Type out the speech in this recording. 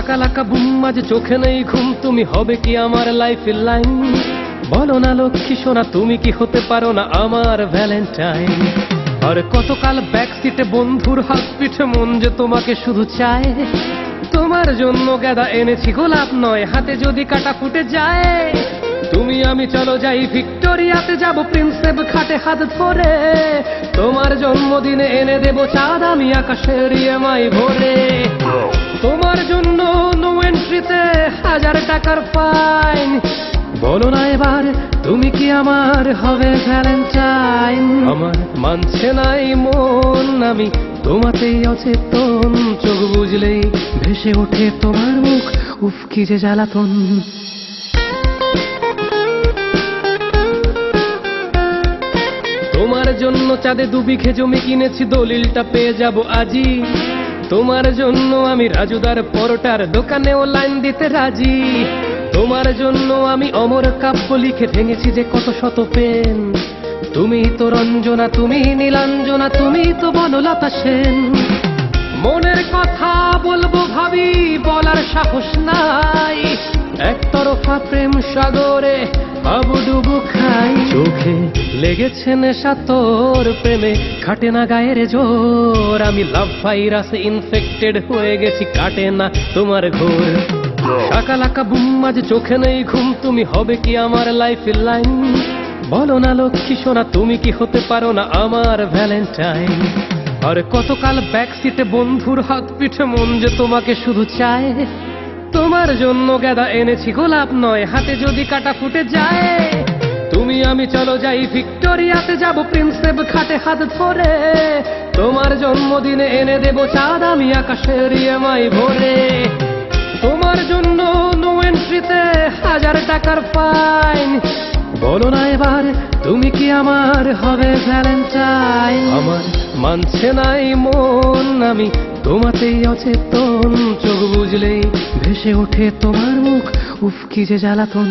Shakalaka broom আজ চোখে নেই ঘুম, তুমি হবে কি আমার লাইফের লাইন? বলো না লক্ষ্মী সোনা, তুমি কি হতে পারো না আমার ভ্যালেন্টাইন? আর কতকাল ব্যাক সিটে বন্ধুর হাত পিঠে মন যে তোমাকে শুধু চায়। তোমার জন্য গাঁদা এনেছি গোলাপ নয়, হাতে যদি কাটা ফুটে যায়। তুমি আমি চলো যাই ভিক্টোরিয়াতে, যাব প্রিন্সেপ ঘাটে হাত ধরে। তোমার জন্মদিনে এনে দেব চাঁদ আমি আকাশের ইএমআই ভরে। তোমার জন্য নো এন্ট্রিতে 1000 টাকার ফাইন। বলো না এবার তুমি কি আমার হবে ভ্যালেন্টাইন? আমার মানছে নাই মন, আমি তোমাতেই অচেতন। চোখ বুঝলেই ভেসে ওঠে তোমার মুখ, উফ কি যে জ্বালাতন। তোমার জন্য চাঁদে 2 বিঘে জমি কিনেছি, দলিলটা পেয়ে যাব আজই। তোমার জন্য আমি রাজুদার পরোটার দোকানেও লাইন দিতে রাজি। তোমার জন্য আমি অমর কাব্য লিখে ভেঙেছি যে কত শত পেন। তুমি তো রঞ্জনা, তুমি নীলাঞ্জনা, তুমি তো বনলতা সেন। মনের কথা বলবো ভাবি, বলার সাহস নাই। একতরফা প্রেম সাগরে হাবুডুবু খাই। চোখে লেগেছে নেশা তোর প্রেমে, কাটে না গায়ের জোর। আমি লাভ ভাইরাসে ইনফেক্টেড হয়ে গেছি, কাটে না তোমার ঘোর। শাকালাকা বুম আজ চোখে নেই ঘুম, তুমি হবে কি আমার লাইফের লাইন? বলো না লক্ষ্মী সোনা, তুমি কি হতে পারো না আমার ভ্যালেন্টাইন? আর কতকাল ব্যাক সিটে বন্ধুর হাত পিঠে মন যে তোমাকে শুধু চায়। তোমার জন্য গাঁদা এনেছি গোলাপ নয়, হাতে যদি কাটা ফুটে যায়। তুমি আমি চলো যাই ভিক্টোরিয়াতে, যাব প্রিন্সেপ ঘাটে হাত ধরে। তোমার জন্মদিনে এনে দেব চাঁদ আমি আকাশের ইএমআই ভরে। তোমার জন্য নো এন্ট্রিতে 1000 টাকার ফাইন। বলো না এবার তুমি কি আমার হবে ভ্যালেন্টাইন? আমার মানছে নাই মন, আমি তোমাতেই অচেতন। চোখ বুঝলেই ভেসে ওঠে তোমার মুখ, উফ কি যে জ্বালাতন।